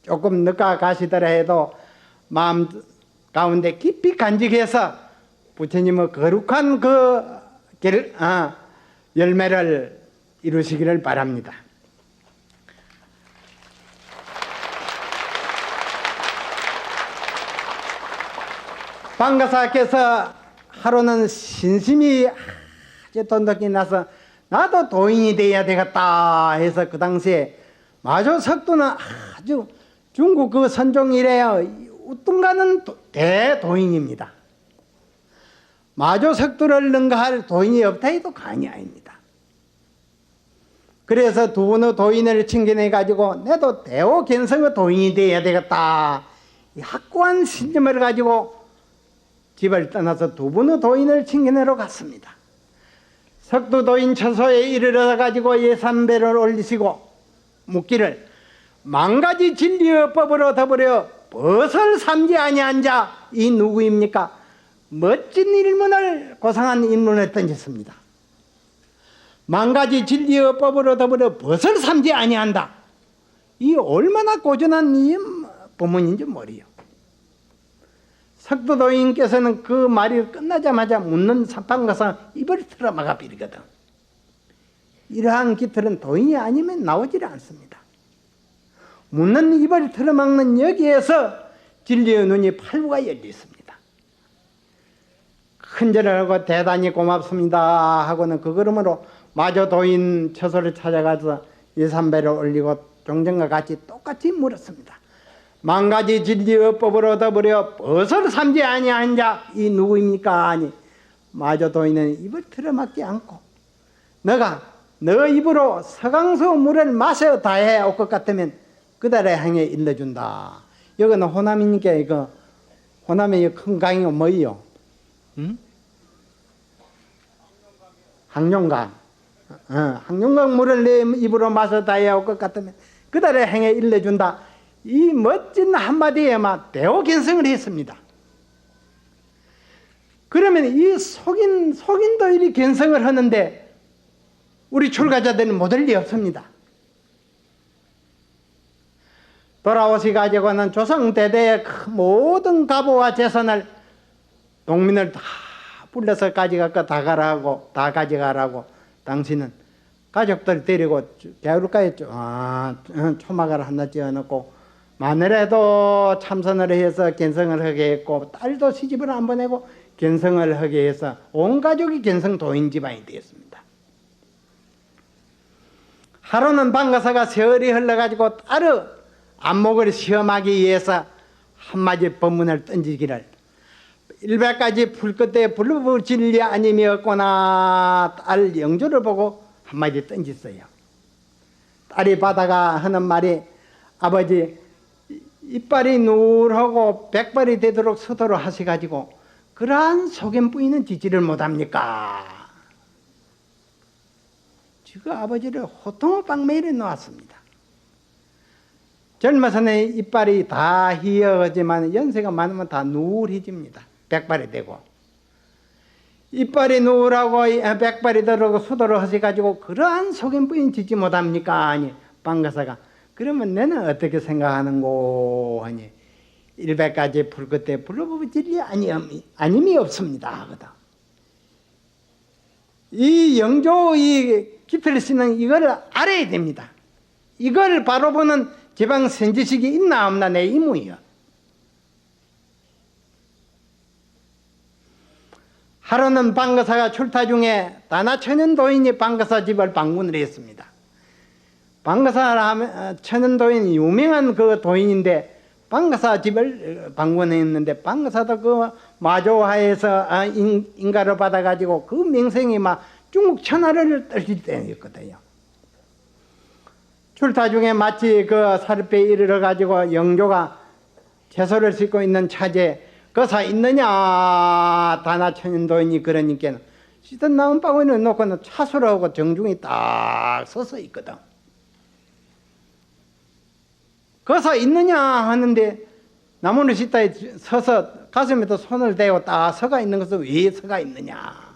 조금 늦가 가시더라 해도 마음 가운데 깊이 간직해서 부처님의 거룩한 그 열매를 이루시기를 바랍니다. 방가사께서 하루는 신심이 아주 돈독히 나서 나도 도인이 돼야 되겠다 해서 그 당시에 마조 석도는 아주 중국 그 선종 이래요 우뚱가는 대도인입니다. 마조 석도를 능가할 도인이 없다 해도 과언이 아닙니다. 그래서 두 분의 도인을 칭견해 가지고 내도 대오 견성의 도인이 돼야 되겠다 이 확고한 신념을 가지고 집을 떠나서 두 분의 도인을 칭견하러 갔습니다. 석도도인 처소에 이르러 가지고 예산배를 올리시고 묻기를 만가지 진리의 법으로 더불어 벗을 삼지 아니한 자 이 누구입니까? 멋진 일문을 고상한 인문을 던졌습니다. 만가지 진리의 법으로 더불어 벗을 삼지 아니한다. 이 얼마나 고전한 이 법문인지 모르요. 석도도인께서는 그 말이 끝나자마자 묻는 방가사 입을 틀어막아 버리거든. 이러한 깃털은 도인이 아니면 나오질 않습니다. 묻는 입을 틀어막는 여기에서 진리의 눈이 팔부가 열려 있습니다. 큰절을 하고 대단히 고맙습니다 하고는 그 걸음으로 마저 도인 처소를 찾아가서 예산배를 올리고 종전과 같이 똑같이 물었습니다. 만가지 진리의 법으로 더불어 벗을 삼지 아니한 자 이 누구입니까? 아니 마저 도인은 입을 틀어막지 않고 너가 너 입으로 서강서 물을 마셔 다해 올 것 같으면 그달에 향해 일러준다. 여기는 호남이니까 이거 호남의 큰 강이 뭐예요? 응? 항룡강. 항룡강 물을 내 입으로 마셔 다해 올 것 같으면 그달에 향해 일러준다. 이 멋진 한마디에만 대오견성을 했습니다. 그러면 이 속인도 이리 견성을 하는데 우리 출가자들은 못할 리 없습니다. 돌아오시가지고는 조상대대의 모든 가보와 재산을 농민을 다 불러서 가져갈까 다 가라고 다 가져가라고 당신은 가족들 데리고 개울가에 초막을 하나 지어놓고 마누라도 참선을 해서 견성을 하게 했고 딸도 시집을 안 보내고 견성을 하게 해서 온 가족이 견성 도인 집안이 되었습니다. 하루는 방가사가 세월이 흘러가지고 딸의 안목을 시험하기 위해서 한마디 법문을 던지기를 100가지 풀끝에 불부진리 아님이었거나 딸 영조를 보고 한마디 던졌어요. 딸이 받아가 하는 말이 아버지 이빨이 누울하고 백발이 되도록 서도록 하셔가지고 그러한 속임 부인은 지지를 못합니까? 지금 아버지를 호통의 방매일에 놓았습니다. 젊어서는 이빨이 다 희어지만 연세가 많으면 다 누울해집니다. 백발이 되고 이빨이 누울하고 백발이 되도록 수도를 하셔가지고 그러한 속임 부인 지지 못합니까? 아니 방가사가 그러면 너는 어떻게 생각하는고 하니 100가지 풀끝에 불러보질리 아님이 없습니다 하거든. 이 영조 이 깃털 씨는 이걸 알아야 됩니다. 이걸 바로 보는 지방 선지식이 있나 없나 내 의무예요. 하루는 방가사가 출타 중에 다나천연도인이 방가사 집을 방문을 했습니다. 방가사 천연도인이 유명한 그 도인인데 방가사 집을 방문했는데 방가사도 그 마조하에서 인가를 받아가지고 그 명성이 막 중국 천하를 떨칠 때였거든요. 출타 중에 마치 그 사르페에 이르러 가지고 영조가 채소를 싣고 있는 차제 거사 있느냐 다나천연도인이 그러니까 씻은 나온 바구니를 놓고는 차수하고 정중히 딱 서서 있거든. 거사 있느냐 하는데 나무를 씻다에 서서 가슴에도 손을 대고 딱 서가 있는 것은 왜 서가 있느냐?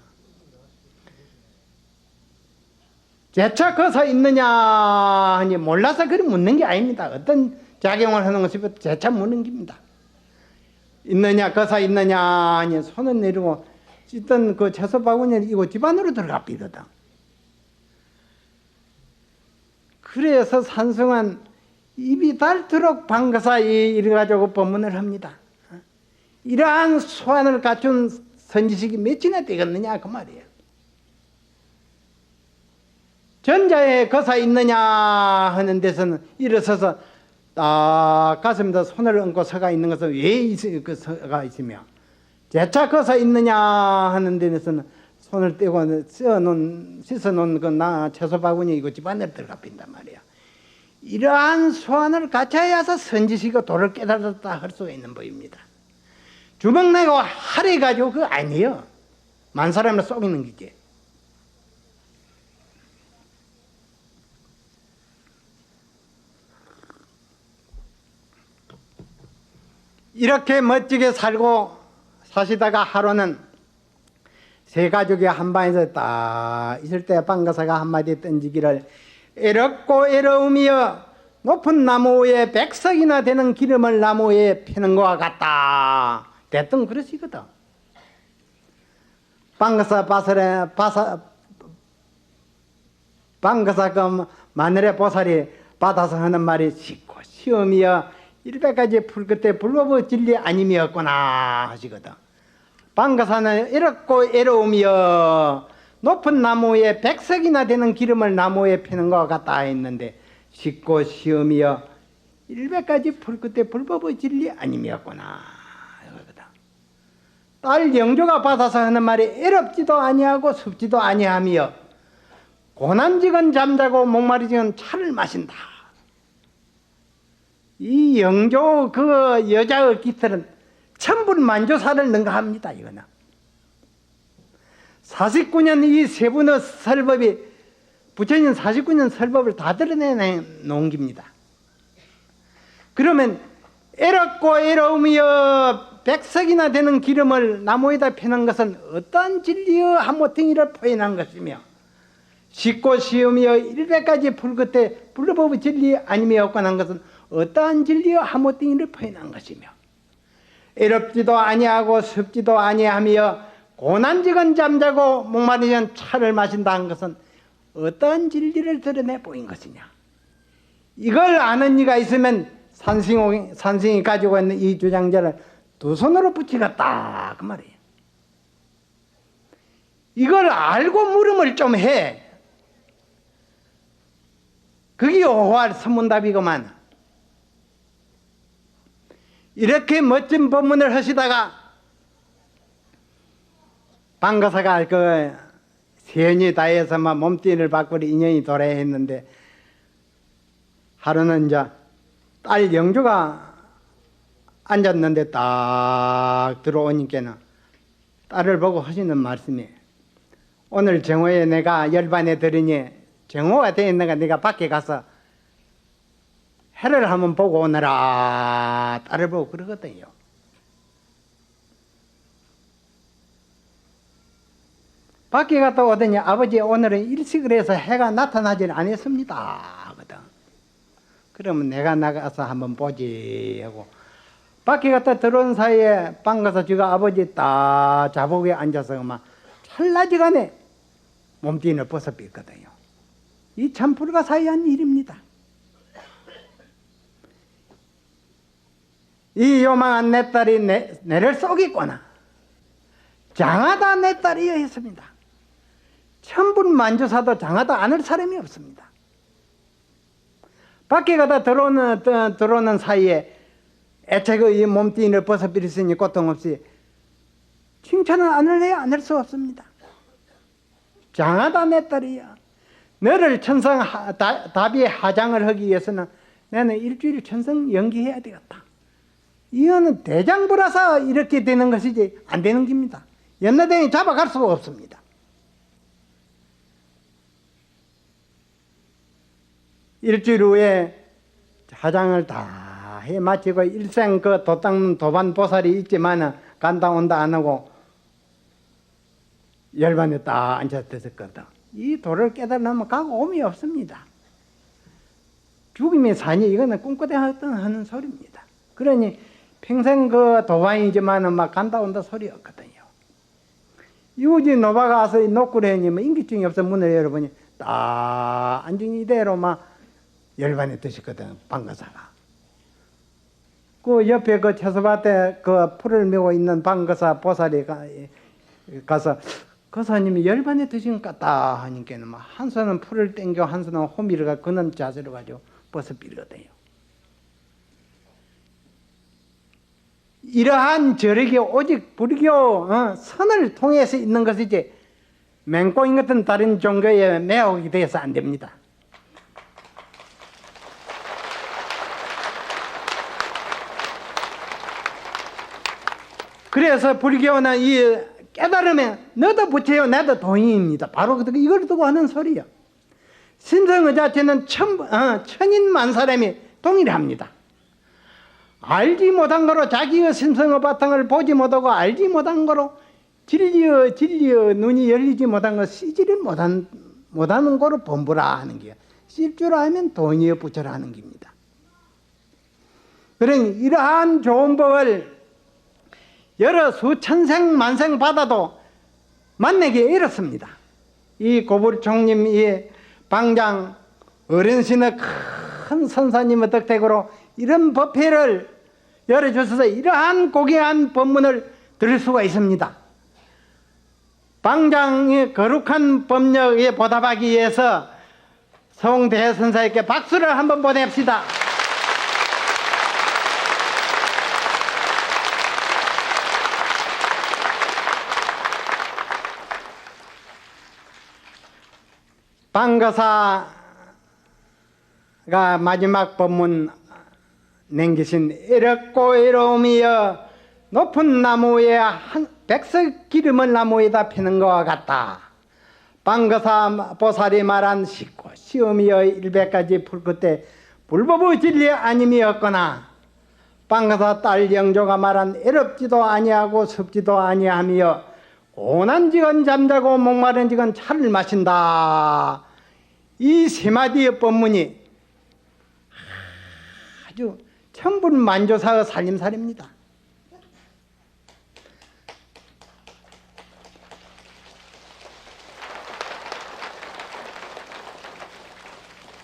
재차 거사 있느냐 하니 몰라서 그리 묻는 게 아닙니다. 어떤 작용을 하는 것이 재차 묻는 겁니다. 있느냐 거사 있느냐 하니 손을 내리고 찢던 그 채소 바구니를 이고 집 안으로 들어가 비거든. 그래서 산성은 입이 닳도록 방거사 이래가지고 법문을 합니다. 이러한 소안을 갖춘 선지식이 몇이나 되겠느냐 그 말이에요. 전자에 거사 있느냐 하는 데서는 일어서서 딱 가슴에다 손을 얹고 서가 있는 것은 왜 그 서가 있으며, 재차 거사 있느냐 하는 데서는 손을 떼고 씻어놓은 그 채소 바구니 이거 집안에 들어가 빈단 말이야. 이러한 소안을 갖춰야서 선지식이 도를 깨달았다 할 수가 있는 법입니다. 주먹 내고 하래 가지고 그거 아니에요. 만 사람을 속이는 거지. 이렇게 멋지게 살고 사시다가 하루는 세 가족이 한 방에서 딱 있을 때 방거사가 한마디 던지기를, 애롭고 애로우며 높은 나무 위에 백석이나 되는 기름을 나무 위에 피는 것과 같다. 대뜸 그러시거든. 방거사 그 마늘의 보살이 받아서 하는 말이 쉽고 시험이여 일백가지 풀 끝에 불법의 진리 아님이었구나 하시거든. 방거사는 애롭고 애로우며 높은 나무에 백석이나 되는 기름을 나무에 피는 것 같다 했는데, 쉽고 시험이여 일백가지 풀 끝에 불법의 진리 아님이었구나. 딸 영조가 받아서 하는 말이 애롭지도 아니하고 습지도 아니하며 고난직은 잠자고 목마르직은 차를 마신다. 이 영조 그 여자의 깃털은 천불만조사를 능가합니다. 이거는 49년 이 세 분의 설법이, 부처님 49년 설법을 다 드러내놓은 겁니다. 그러면 애롭고 애로우며 백석이나 되는 기름을 나무에다 피는 것은 어떠한 진리의 한모퉁이를 표현한 것이며, 쉽고 쉬우며 일백가지 풀 끝에 불법의 진리 아니며 없관한 것은 어떠한 진리의 한모퉁이를 표현한 것이며, 애롭지도 아니하고 습지도 아니하며 고난직은 잠자고 목마르면 차를 마신다 한 것은 어떠한 진리를 드러내 보인 것이냐. 이걸 아는 이가 있으면 산승이 가지고 있는 이 주장자를 두 손으로 붙이겠다 그 말이에요. 이걸 알고 물음을 좀 해. 그게 오할 선문답이구만. 이렇게 멋진 법문을 하시다가 방거사가 그 세연이 다해서만 몸뚱이를 바꾸려 인연이 도래야 했는데, 하루는 이제 딸 영주가 앉았는데 딱 들어오니까는 딸을 보고 하시는 말씀이, 오늘 정오에 내가 열반에 들으니 정오가 되었는가 내가 밖에 가서 해를 한번 보고 오너라. 딸을 보고 그러거든요. 밖에 갔다 오더니 아버지 오늘은 일식을 해서 해가 나타나지는 않았습니다 하거든. 그러면 내가 나가서 한번 보지 하고 밖에 갔다 들어온 사이에 방가서 지가 아버지 딱 자복에 앉아서 막 찰나지간에 몸뚱이를 벗어삐거든요. 이 참 불가사의한 일입니다. 이 요망한 내 딸이 내를 속이거나 장하다 내 딸이여 했습니다. 천불만조사도 장하다 않을 사람이 없습니다. 밖에 가다 들어오는 사이에 애체 이 몸뚱이를 벗어버렸으니 고통 없이 칭찬을 안 할래야 안 할 수 없습니다. 장하다 내 딸이야. 너를 천성 답이 하장을 하기 위해서는 나는 일주일 천성 연기해야 되겠다. 이거는 대장부라서 이렇게 되는 것이지 안 되는 겁니다. 연나댕이 잡아갈 수가 없습니다. 일주일 후에 화장을 다 해 마치고 일생 그 도 닦는 도반 보살이 있지만 간다 온다 안 하고 열반에 딱 앉아서 됐었거든. 이 도를 깨달으면 가고 옴이 없습니다. 죽음이 사니 이거는 꿈꾸다 하는 소리입니다. 그러니 평생 그 도반이지만은 막 간다 온다 소리 없거든요. 유지 노바가 와서 노꾸레니 뭐 인기증이 없어 문을 열어보니 딱 앉은 이대로 막 열반에 드셨거든 방거사가. 그 옆에 그 채소밭에 그 풀을 메고 있는 방거사 보살이 가서 거사님이 열반에 드신 것 같다 하니까는 막 한 손은 풀을 땡겨 한 손은 호미를 그는 자세로 가지고 벗어 빌거든요. 이러한 저력이 오직 불교 선을 통해서 있는 것이지 맹꽁인 같은 다른 종교에 매혹이 되어서 안 됩니다. 그래서 불교는 이 깨달음에 너도 부처요 나도 도인입니다. 바로 이걸 두고 하는 소리야. 신성의 자체는 천인만 사람이 동일합니다. 알지 못한 거로 자기의 심성의 바탕을 보지 못하고 알지 못한 거로 진리의 눈이 열리지 못한 거 쓰지를 못하는 거로 범부라 하는 게요. 쓸 줄 알면 돈이여 부처라 하는 겁니다. 그러니 이러한 좋은 법을 여러 수천생 만생 받아도 만나기 어렵습니다. 이 고불총님 이 방장 어른신의 큰 선사님의 덕택으로 이런 법회를 열어주셔서 이러한 고귀한 법문을 들을 수가 있습니다. 방장의 거룩한 법력에 보답하기 위해서 송대선사에게 박수를 한번 보냅시다. 방거사가 마지막 법문 남기신 이렇고 이로움이여 높은 나무에 백석 기름을 나무에다 피는 것과 같다. 방거사 보살이 말한 식고 시험이여 100가지 풀 끝에 불법의 진리 아님이었거나 방거사 딸 영조가 말한 애롭지도 아니하고 습지도 아니하며 고난지건 잠자고 목마른지건 차를 마신다. 이 세 마디의 법문이 아주 천분만조사의 살림살입니다.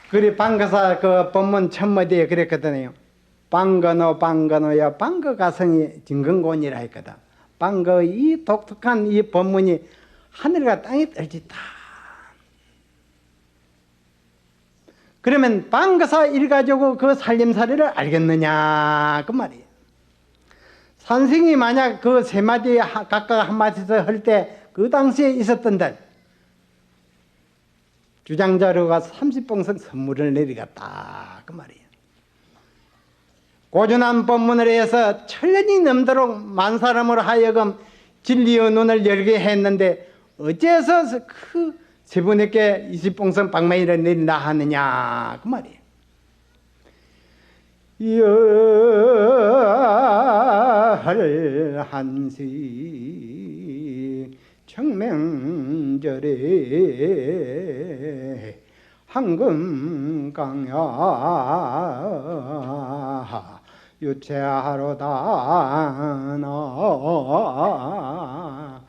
그리 방거사 그 법문 첫마디에 그랬거든요. 방거노야 방거가성이 진근곤이라 했거든. 방거 이 독특한 이 법문이 하늘과 땅이 떨짓다. 그러면 방거사 일가지고 그 살림살이를 알겠느냐 그 말이에요. 선생이 만약 그 세 마디 각각 한 마디씩 할 때 그 당시에 있었던들 주장자료가 30봉석 선물을 내리갔다 그 말이에요. 고준한 법문을 해서 천년이 넘도록 만 사람으로 하여금 진리의 눈을 열게 했는데 어째서 그 세 분에게 20봉석 방망이를 내린다 하느냐 그 말이에요. 열 한시 청맹절에 황금강야 유체하로다 나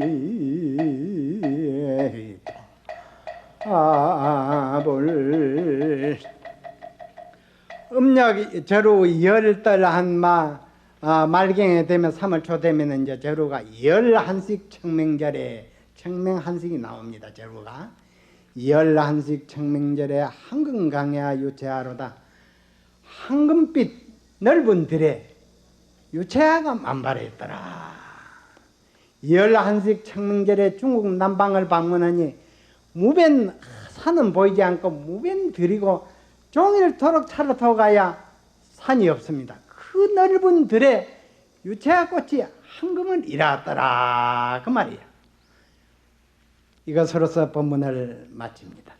모아이미 아볼 음력 저루 열달 한마 말경에 되면 3월 초 되면 이제 저루가 11식 청명절에 청명한식이 나옵니다. 저루가 11식 청명절에 황금강야 유체하로다. 황금빛 넓은 들에 유체하가 만발했더라. 11식 청명절에 중국 남방을 방문하니 무변 산은 보이지 않고 무변 들이고 종일토록 차를 타고 가야 산이 없습니다. 그 넓은 들에 유채화 꽃이 황금을 일어왔더라 그 말이에요. 이것으로서 법문을 마칩니다.